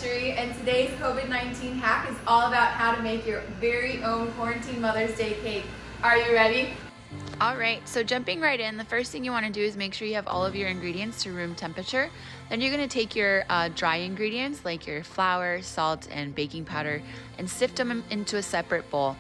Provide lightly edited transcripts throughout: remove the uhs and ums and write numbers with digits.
Luxury, and today's COVID-19 hack is all about how to make your very own quarantine Mother's Day cake. Are you ready? Alright, so jumping right in, the first thing you want to do is make sure you have all of your ingredients to room temperature. Then you're going to take your dry ingredients like your flour, salt, and baking powder and sift them into a separate bowl.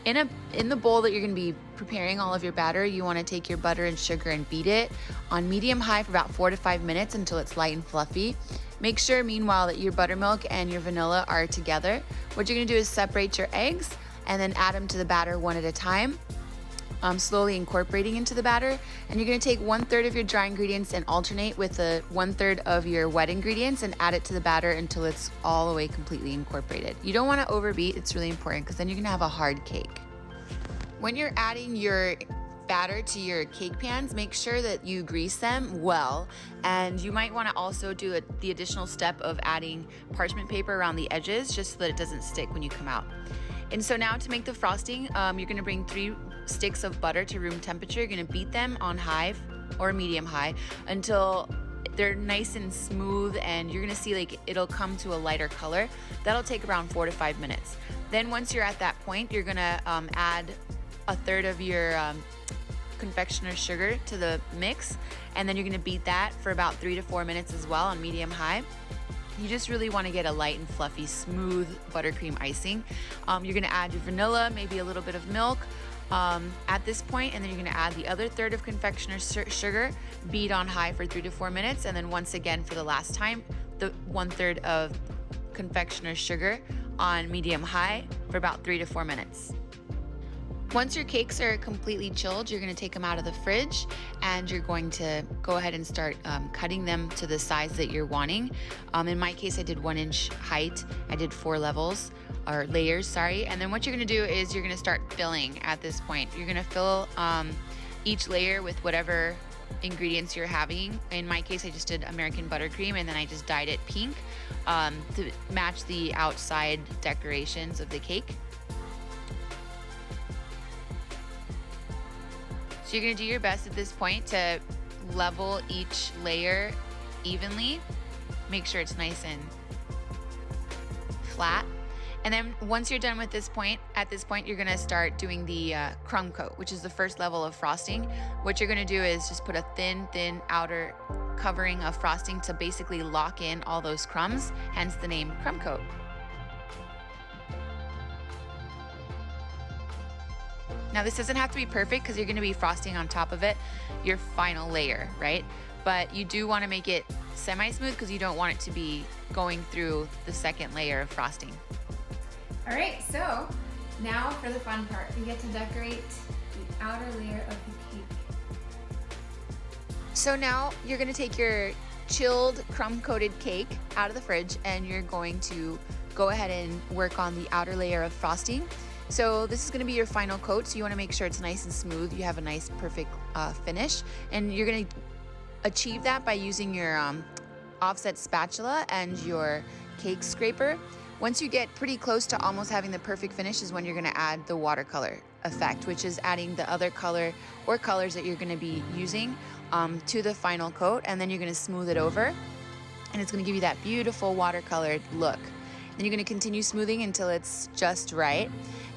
In the bowl that you're going to be preparing all of your batter, you want to take your butter and sugar and beat it on medium-high for about 4 to 5 minutes until it's light and fluffy. Make sure, meanwhile, that your buttermilk and your vanilla are together. What you're going to do is separate your eggs and then add them to the batter one at a time, slowly incorporating into the batter. And you're going to take 1/3 of your dry ingredients and alternate with 1/3 of your wet ingredients and add it to the batter until it's all the way completely incorporated. You don't want to overbeat, it's really important because then you're going to have a hard cake. When you're adding your batter to your cake pans, make sure that you grease them well, and you might want to also do the additional step of adding parchment paper around the edges just so that it doesn't stick when you come out. And so now to make the frosting, you're going to bring 3 sticks of butter to room temperature. You're going to beat them on high or medium high until they're nice and smooth, and you're going to see like it'll come to a lighter color. That'll take around 4 to 5 minutes. Then once you're at that point, you're going to add 1/3 of your confectioner's sugar to the mix, and then you're going to beat that for about 3 to 4 minutes as well on medium high. You just really want to get a light and fluffy, smooth buttercream icing. You're going to add your vanilla, maybe a little bit of milk at this point, and then you're going to add the other 1/3 of confectioner's sugar, beat on high for 3 to 4 minutes, and then once again for the last time, the 1/3 of confectioner's sugar on medium high for about 3 to 4 minutes. Once your cakes are completely chilled, you're going to take them out of the fridge and you're going to go ahead and start cutting them to the size that you're wanting. In my case, I did 1-inch height. I did 4 levels or layers, sorry. And then what you're going to do is you're going to start filling at this point. You're going to fill each layer with whatever ingredients you're having. In my case, I just did American buttercream and then I just dyed it pink to match the outside decorations of the cake. So you're going to do your best at this point to level each layer evenly. Make sure it's nice and flat. And then once you're done with this point, at this point, you're going to start doing the crumb coat, which is the first level of frosting. What you're going to do is just put a thin outer covering of frosting to basically lock in all those crumbs, hence the name crumb coat. Now this doesn't have to be perfect because you're going to be frosting on top of it, your final layer, right? But you do want to make it semi-smooth because you don't want it to be going through the second layer of frosting. All right, so now for the fun part. We get to decorate the outer layer of the cake. So now you're going to take your chilled crumb-coated cake out of the fridge and you're going to go ahead and work on the outer layer of frosting. So this is going to be your final coat, so you want to make sure it's nice and smooth. You have a nice, perfect finish. And you're going to achieve that by using your offset spatula and your cake scraper. Once you get pretty close to almost having the perfect finish is when you're going to add the watercolor effect, which is adding the other color or colors that you're going to be using to the final coat. And then you're going to smooth it over. And it's going to give you that beautiful watercolored look. Then you're going to continue smoothing until it's just right.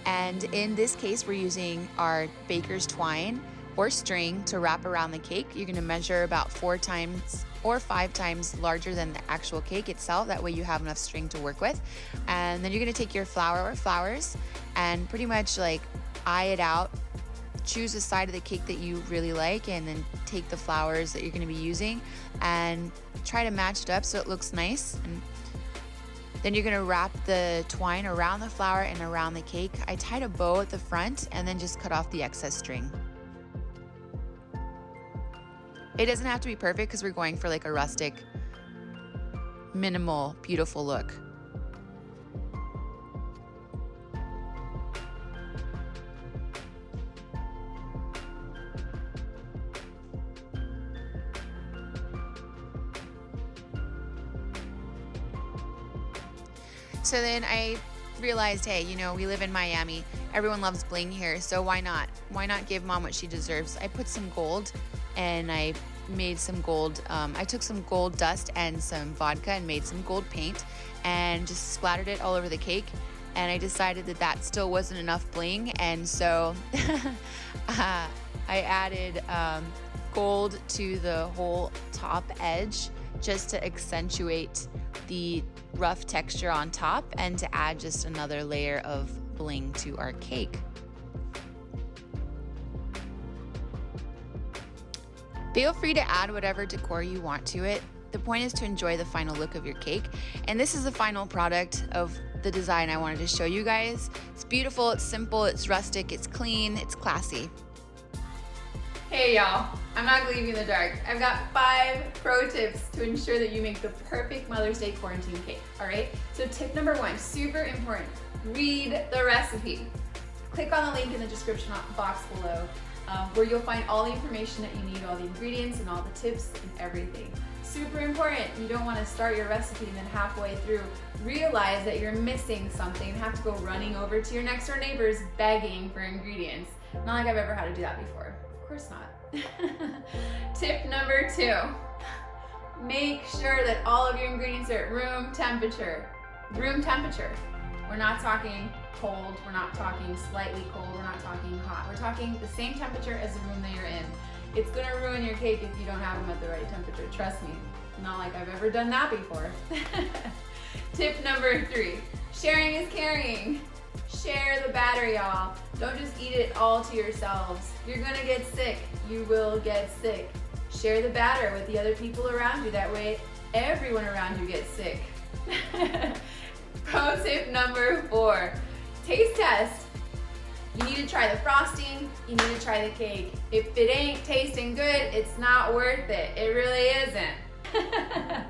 And in this case, we're using our baker's twine or string to wrap around the cake. You're going to measure about 4 times or 5 times larger than the actual cake itself. That way you have enough string to work with. And then you're going to take your flour or flowers and pretty much like eye it out. Choose a side of the cake that you really like and then take the flowers that you're going to be using and try to match it up so it looks nice. And then you're going to wrap the twine around the flower and around the cake. I tied a bow at the front and then just cut off the excess string. It doesn't have to be perfect because we're going for like a rustic, minimal, beautiful look. So then I realized, hey, you know, we live in Miami. Everyone loves bling here, so why not? Why not give mom what she deserves? I put some gold and I made some gold, I took some gold dust and some vodka and made some gold paint and just splattered it all over the cake. And I decided that that still wasn't enough bling, and so I added gold to the whole top edge just to accentuate the rough texture on top and to add just another layer of bling to our cake. Feel free to add whatever decor you want to it. The point is to enjoy the final look of your cake, and this is the final product of the design I wanted to show you guys. It's beautiful, it's simple, it's rustic, it's clean, it's classy. Hey y'all, I'm not gonna leave you in the dark. I've got 5 pro tips to ensure that you make the perfect Mother's Day quarantine cake, all right? So tip number 1, super important, read the recipe. Click on the link in the description box below where you'll find all the information that you need, all the ingredients and all the tips and everything. Super important, you don't wanna start your recipe and then halfway through realize that you're missing something and have to go running over to your next door neighbors begging for ingredients. Not like I've ever had to do that before. Of course not. Tip number 2, make sure that all of your ingredients are at room temperature. Room temperature. We're not talking cold, we're not talking slightly cold, we're not talking hot. We're talking the same temperature as the room that you're in. It's gonna ruin your cake if you don't have them at the right temperature, trust me. Not like I've ever done that before. Tip number 3, sharing is caring. Share the batter, y'all. Don't just eat it all to yourselves. You're gonna get sick. You will get sick. Share the batter with the other people around you. That way, everyone around you gets sick. Pro tip number 4, taste test. You need to try the frosting, you need to try the cake. If it ain't tasting good, it's not worth it. It really isn't.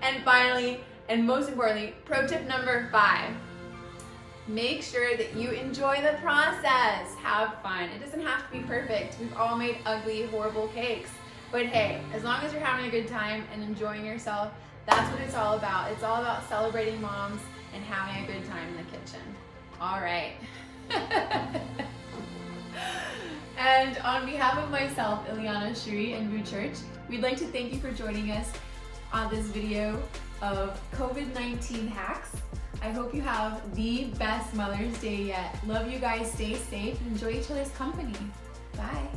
And finally, and most importantly, pro tip number 5, make sure that you enjoy the process. Have fun. It doesn't have to be perfect. We've all made ugly, horrible cakes. But hey, as long as you're having a good time and enjoying yourself, that's what it's all about. It's all about celebrating moms and having a good time in the kitchen. All right. And on behalf of myself, Ileana, Shuri, and VOUS Church, we'd like to thank you for joining us on this video of COVID-19 hacks. I hope you have the best Mother's Day yet. Love you guys, stay safe, and enjoy each other's company. Bye.